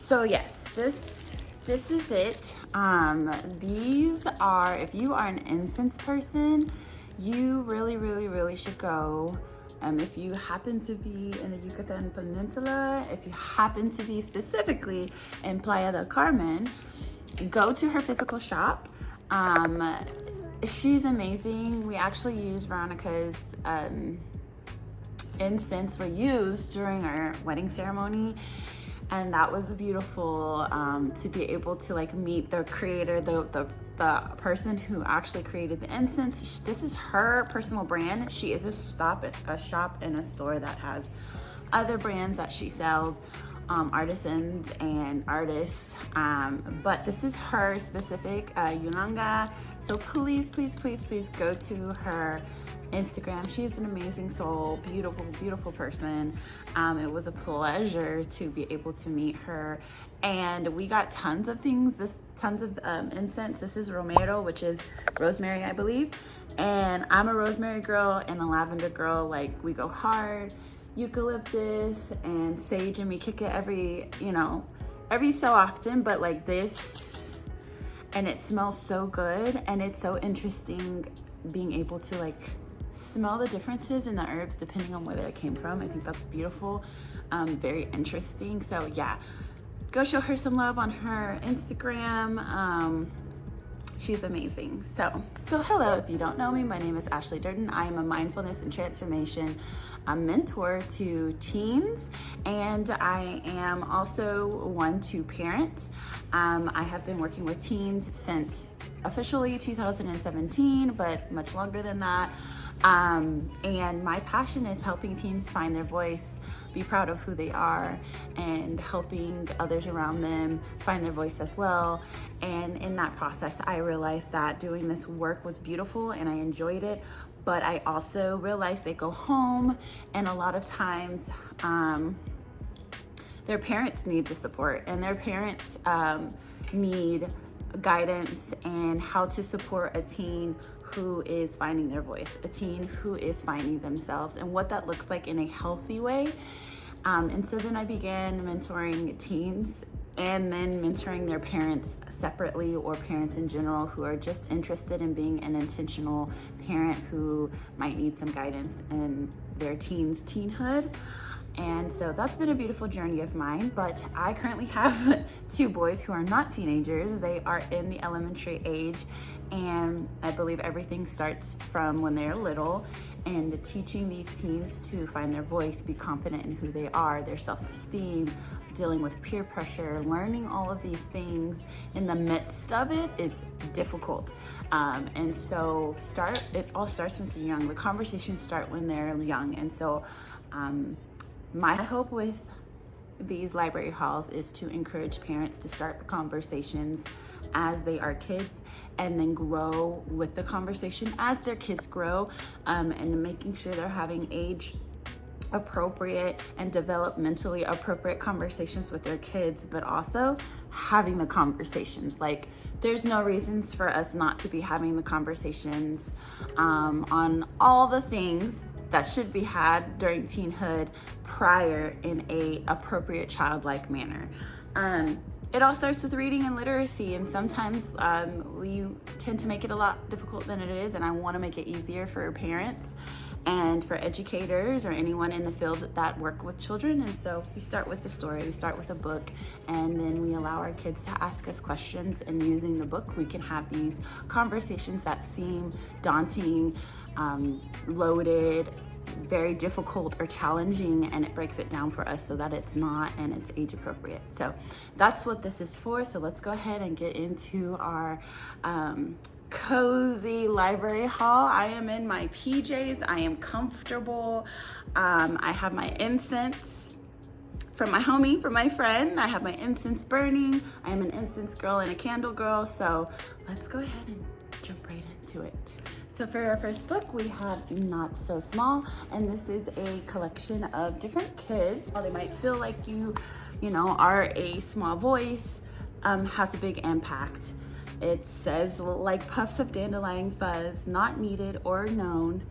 So yes, this is it. These are, if you are an incense person, you really should go. If you happen to be in the Yucatan Peninsula, if you happen to be specifically in Playa del Carmen, go to her physical shop. She's amazing. We actually use Veronica's incense we used during our wedding ceremony, and that was beautiful, to be able to like meet the creator, the person who actually created the incense. This is her personal brand. She is a shop and a store that has other brands that she sells, artisans and artists, but this is her specific Yunanga. So please go to her Instagram. She's an amazing soul, beautiful person. It was a pleasure to be able to meet her, and we got tons of things, tons of incense. This is Romero, which is rosemary, I believe, and I'm a rosemary girl and a lavender girl. Like, we go hard. Eucalyptus and sage, and we kick it every so often, but like this, and it smells so good, and it's so interesting being able to like smell the differences in the herbs depending on where they came from. I think that's beautiful, very interesting. So yeah, go show her some love on her Instagram. She's amazing. So hello, if you don't know me, my name is Ashley Durden. I am a mindfulness and transformation mentor to teens, and I am also one to parents. I have been working with teens since officially 2017, but much longer than that. And my passion is helping teens find their voice, be proud of who they are, and helping others around them find their voice as well. And in that process, I realized that doing this work was beautiful and I enjoyed it, but I also realized they go home, and a lot of times their parents need the support, and their parents need guidance and how to support a teen who is finding their voice, a teen who is finding themselves, and what that looks like in a healthy way. And so then I began mentoring teens, and then mentoring their parents separately, or parents in general who are just interested in being an intentional parent who might need some guidance in their teenhood. And so that's been a beautiful journey of mine. But I currently have 2 boys who are not teenagers. They are in the elementary age, and I believe everything starts from when they're little, and teaching these teens to find their voice, be confident in who they are, their self-esteem, dealing with peer pressure, learning all of these things in the midst of it is difficult. And so it all starts with the young. The conversations start when they're young. And so my hope with these library halls is to encourage parents to start the conversations as they are kids, and then grow with the conversation as their kids grow, and making sure they're having age appropriate and developmentally appropriate conversations with their kids, but also having the conversations. Like, there's no reasons for us not to be having the conversations on all the things that should be had during teenhood prior, in a appropriate childlike manner. It all starts with reading and literacy, and sometimes we tend to make it a lot difficult than it is, and I want to make it easier for parents and for educators or anyone in the field that work with children. And so we start with the story, we start with a book, and then we allow our kids to ask us questions, and using the book we can have these conversations that seem daunting, loaded, very difficult or challenging, and it breaks it down for us so that it's not, and it's age appropriate. So that's what this is for. So let's go ahead and get into our cozy library haul. I am in my PJs. I am comfortable. I have my incense from my homie, from my friend. I have my incense burning. I am an incense girl and a candle girl. So let's go ahead and jump right into it. So for our first book, we have Not So Small, and this is a collection of different kids. They might feel like you are a small voice, has a big impact. It says, like puffs of dandelion fuzz, not needed or known,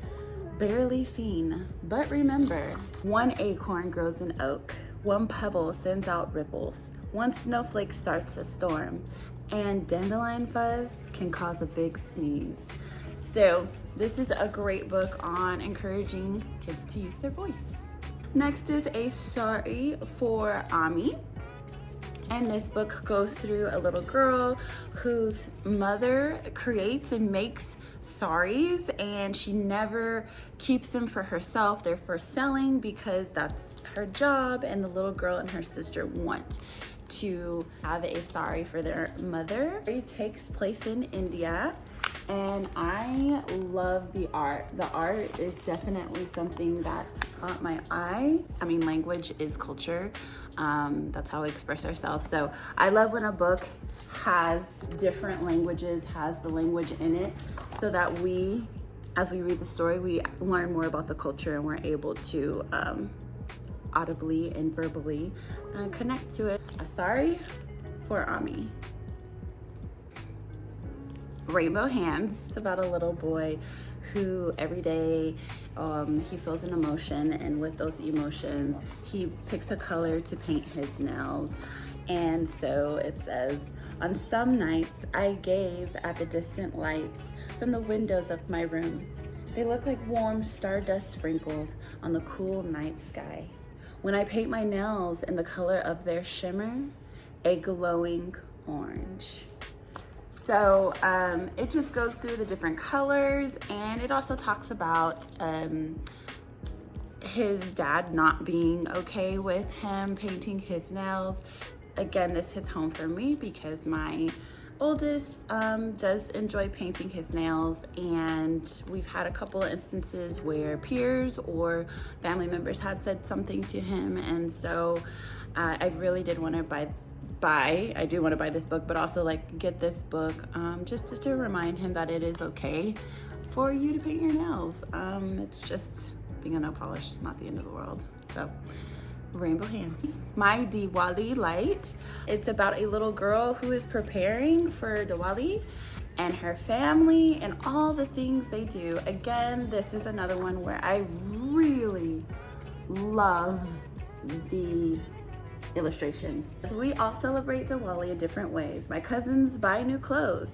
barely seen. But remember, one acorn grows an oak, one pebble sends out ripples, One snowflake starts a storm, and dandelion fuzz can cause a big sneeze. So this is a great book on encouraging kids to use their voice. Next is A Sorry for Ami. And this book goes through a little girl whose mother creates and makes saris, and she never keeps them for herself. They're for selling because that's her job, and the little girl and her sister want to have a sari for their mother. It takes place in India, and I love the art. The art is definitely something that caught my eye. I mean, language is culture. That's how we express ourselves. So I love when a book has different languages, has the language in it, so that we, as we read the story, we learn more about the culture and we're able to audibly and verbally connect to it. A Sorry for Ami. Rainbow Hands. It's about a little boy who every day he feels an emotion, and with those emotions he picks a color to paint his nails. And so it says, on some nights I gaze at the distant lights from the windows of my room. They look like warm stardust sprinkled on the cool night sky. When I paint my nails in the color of their shimmer, a glowing orange. So it just goes through the different colors, and it also talks about his dad not being okay with him painting his nails. Again, this hits home for me because my oldest does enjoy painting his nails, and we've had a couple of instances where peers or family members had said something to him, and so I really did want to buy this book, but also like get this book just to remind him that it is okay for you to paint your nails. It's just being a nail polish, not the end of the world. So Rainbow Hands. My Diwali Light. It's about a little girl who is preparing for Diwali and her family and all the things they do. Again, this is another one where I really love the illustrations. We all celebrate Diwali in different ways. My cousins buy new clothes.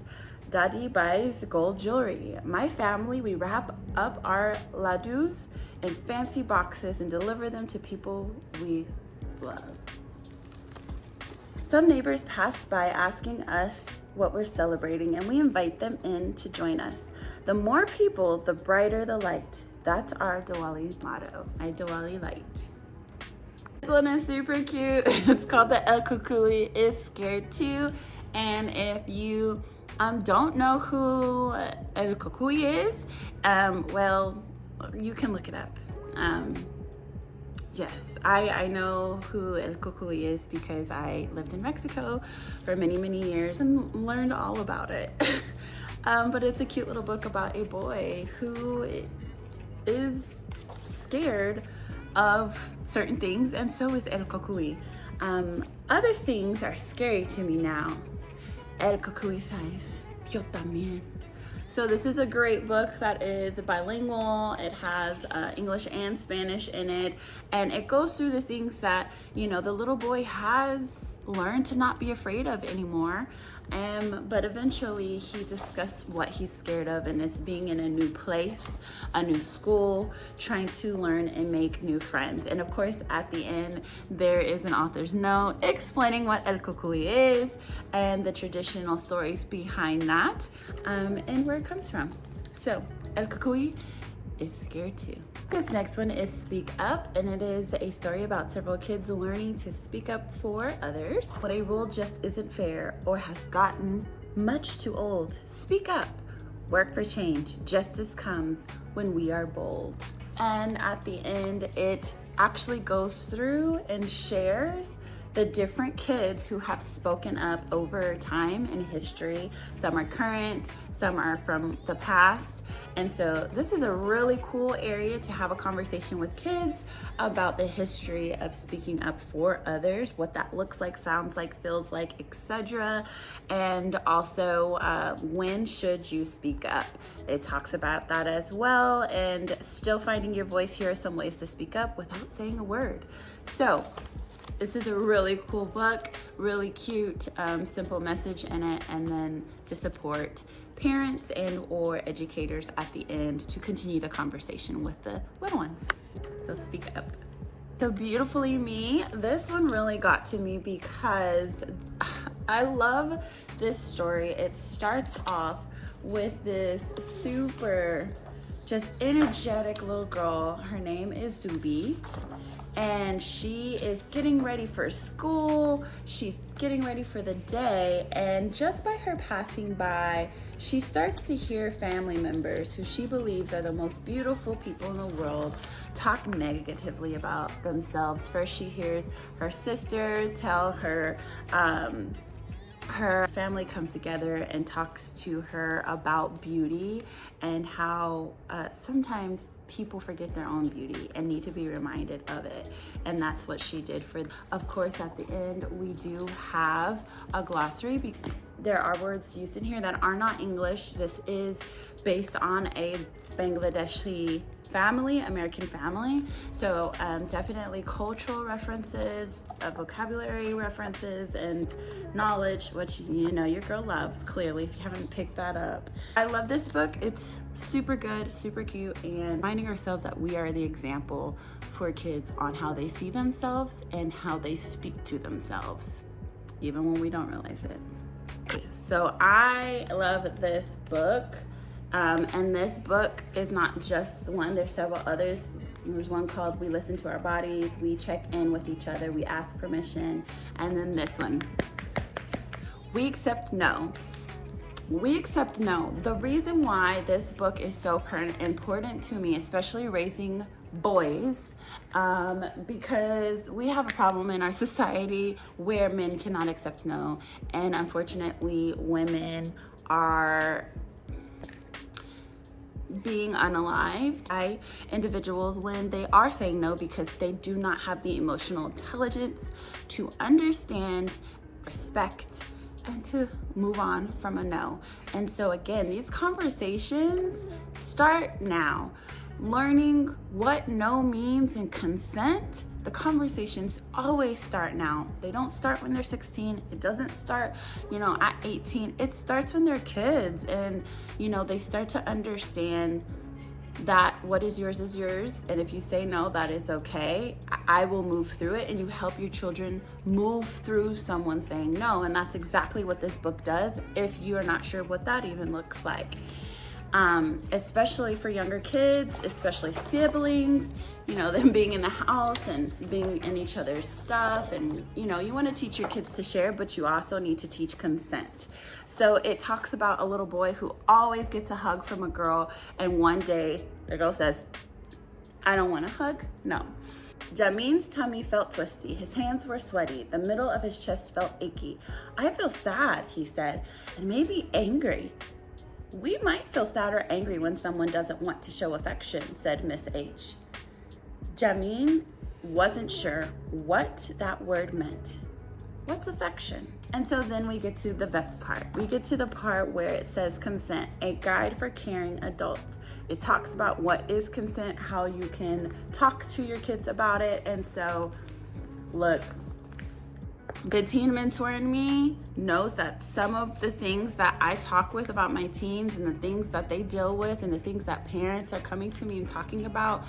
Daddy buys gold jewelry. My family, we wrap up our laddus in fancy boxes and deliver them to people we love. Some neighbors pass by asking us what we're celebrating, and we invite them in to join us. The more people, the brighter the light. That's our Diwali motto, my Diwali light. This one is super cute. It's called the El Cucuy is Scared Too. And if you don't know who El Cucuy is, well, you can look it up. Yes, I know who El Cucuy is because I lived in Mexico for many, many years and learned all about it. But it's a cute little book about a boy who is scared of certain things, and so is El Cucuy. Other things are scary to me now. El Cucuy says, yo también. So this is a great book that is bilingual. It has English and Spanish in it, and it goes through the things that, you know, the little boy has learned to not be afraid of anymore. But eventually he discussed what he's scared of, and it's being in a new place, a new school, trying to learn and make new friends. And of course, at the end, there is an author's note explaining what El Cucuy is and the traditional stories behind that, and where it comes from. So El Cucuy is scared too. This next one is Speak Up, and it is a story about several kids learning to speak up for others. When a rule just isn't fair or has gotten much too old, speak up. Work for change. Justice comes when we are bold. And at the end, it actually goes through and shares the different kids who have spoken up over time in history. Some are current, some are from the past. And so this is a really cool area to have a conversation with kids about the history of speaking up for others, what that looks like, sounds like, feels like, etc. And also when should you speak up? It talks about that as well, and still finding your voice. Here are some ways to speak up without saying a word. So This is a really cool book, really cute, simple message in it, and then to support parents and or educators at the end to continue the conversation with the little ones. So speak up. So Beautifully Me, this one really got to me because I love this story. It starts off with this super just energetic little girl. Her name is Zubi, and she is getting ready for school. She's getting ready for the day, and just by her passing by, she starts to hear family members who she believes are the most beautiful people in the world talk negatively about themselves. First, she hears her sister tell her her family comes together and talks to her about beauty and how sometimes people forget their own beauty and need to be reminded of it. And that's what she did for. Of course, at the end, we do have a glossary. There are words used in here that are not English. This is based on a Bangladeshi family, American family. So definitely cultural references, vocabulary references, and knowledge, which you know your girl loves, clearly, if you haven't picked that up. I love this book. It's super good, super cute, and reminding ourselves that we are the example for kids on how they see themselves and how they speak to themselves, even when we don't realize it. So I love this book. And this book is not just one, there's several others. There's one called We Listen to Our Bodies, We Check In with Each Other, We Ask Permission, and then this one, We Accept No. We Accept No. The reason why this book is so important to me, especially raising boys, because we have a problem in our society where men cannot accept no, and unfortunately women are being unalived by individuals when they are saying no because they do not have the emotional intelligence to understand, respect, and to move on from a no. And so again, these conversations start now. Learning what no means and consent, the conversations always start now. They don't start when they're 16. It doesn't start, at 18. It starts when they're kids, and, they start to understand that what is yours, and if you say no, that is okay. I will move through it, and you help your children move through someone saying no, and that's exactly what this book does if you're not sure what that even looks like. Especially for younger kids, especially siblings, them being in the house and being in each other's stuff. And, you want to teach your kids to share, but you also need to teach consent. So it talks about a little boy who always gets a hug from a girl. And one day the girl says, I don't want a hug. No. Jamin's tummy felt twisty. His hands were sweaty. The middle of his chest felt achy. I feel sad, he said, and maybe angry. We might feel sad or angry when someone doesn't want to show affection, said Miss H. Jamin wasn't sure what that word meant. What's affection? And so then we get to the best part. We get to the part where it says consent, a guide for caring adults. It talks about what is consent, how you can talk to your kids about it. And so, look, the teen mentor in me knows that some of the things that I talk with about my teens and the things that they deal with and the things that parents are coming to me and talking about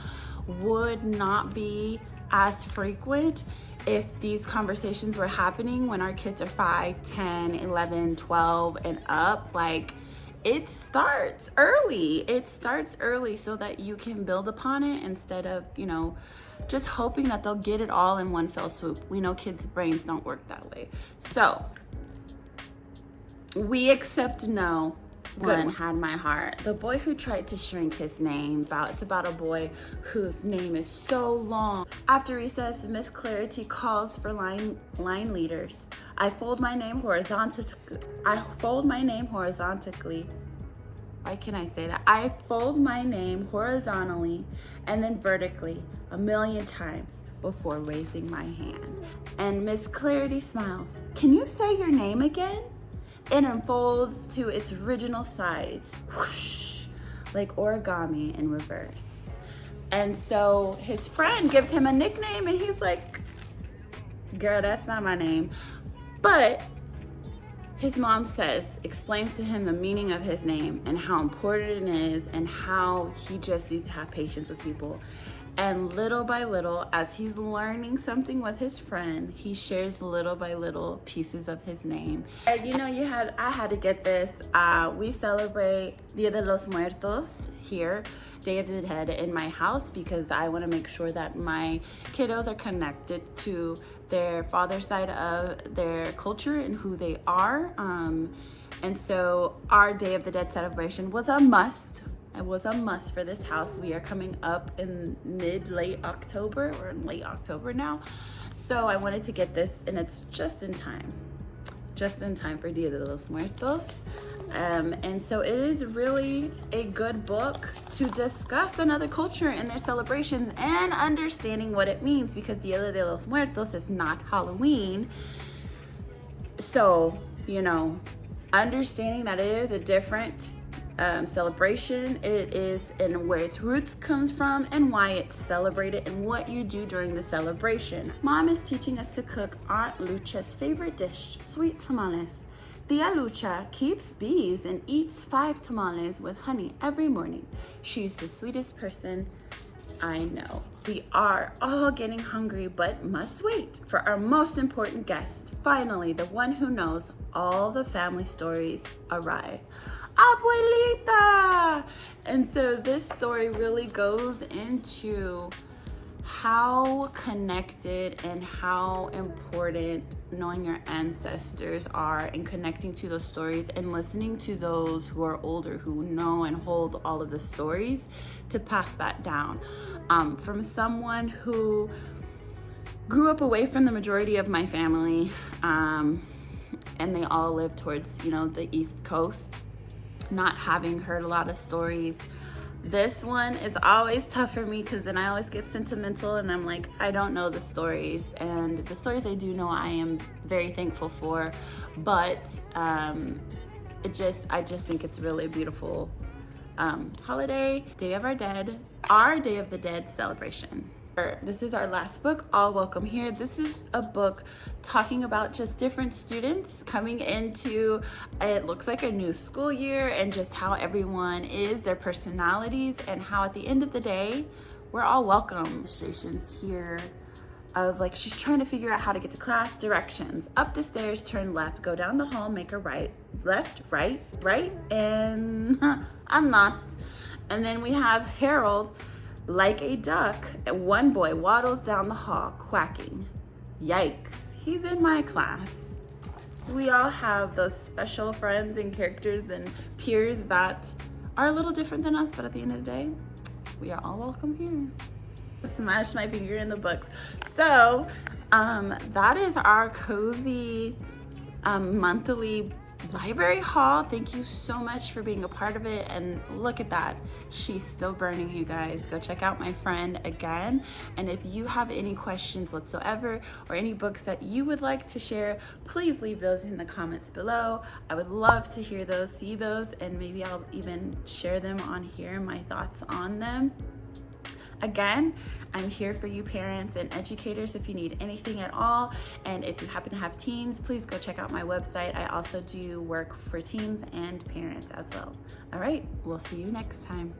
would not be as frequent if these conversations were happening when our kids are 5, 10, 11, 12 and up. Like, it starts early. It starts early so that you can build upon it instead of, just hoping that they'll get it all in one fell swoop. We know kids' brains don't work that way. So, We Accept No. One had my heart. The boy who tried to shrink his name. It's about a boy whose name is so long. After recess, Miss Clarity calls for line leaders. I fold my name horizontally. Why can I say that? I fold my name horizontally and then vertically 1,000,000 times before raising my hand. And Miss Clarity smiles. Can you say your name again? It unfolds to its original size, whoosh, like origami in reverse. And so his friend gives him a nickname and he's like, girl, that's not my name. But his mom explains to him the meaning of his name and how important it is and how he just needs to have patience with people. And little by little, as he's learning something with his friend, he shares little by little pieces of his name. And you know, I had to get this. We celebrate Dia de los Muertos here, Day of the Dead, in my house because I want to make sure that my kiddos are connected to their father's side of their culture and who they are. And so our Day of the Dead celebration was a must. It was a must for this house. We are coming up in late October. We're in late October now. So I wanted to get this, and it's just in time for Dia de los Muertos. And so it is really a good book to discuss another culture and their celebrations and understanding what it means, because Dia de los Muertos is not Halloween. So, you know, understanding that it is a different celebration, it is, and where its roots comes from and why it's celebrated and what you do during the celebration. Mom is teaching us to cook Aunt Lucha's favorite dish, sweet tamales. Tia Lucha keeps bees and eats 5 tamales with honey every morning. She's the sweetest person I know. We are all getting hungry, but must wait for our most important guest. Finally, the one who knows all the family stories arrive. Abuelita! And so this story really goes into how connected and how important knowing your ancestors are and connecting to those stories and listening to those who are older, who know and hold all of the stories, to pass that down. From someone who grew up away from the majority of my family, and they all live towards, you know, the East Coast, not having heard a lot of stories. This one is always tough for me because then I always get sentimental and I'm like, I don't know the stories. And the stories I do know, I am very thankful for. But I just think it's really a beautiful holiday, Day of our Day of the Dead celebration. This is our last book, All Welcome Here. This is a book talking about just different students coming into, it looks like a new school year, and just how everyone is, their personalities, and how at the end of the day, we're all welcome. Illustrations here of like, she's trying to figure out how to get to class. Directions: up the stairs, turn left, go down the hall, make a right, left, right, and I'm lost. And then we have Harold. Like a duck, one boy waddles down the hall, quacking. Yikes, he's in my class. We all have those special friends and characters and peers that are a little different than us, but at the end of the day, we are all welcome here. Smash my finger in the books. So that is our cozy monthly library haul. Thank you so much for being a part of it. And look at that, she's still burning, you guys. Go check out my friend again. And if you have any questions whatsoever or any books that you would like to share, please leave those in the comments below. I would love to hear those, see those, and maybe I'll even share them on here, my thoughts on them. Again, I'm here for you parents and educators if you need anything at all. And if you happen to have teens, please go check out my website. I also do work for teens and parents as well. All right, we'll see you next time.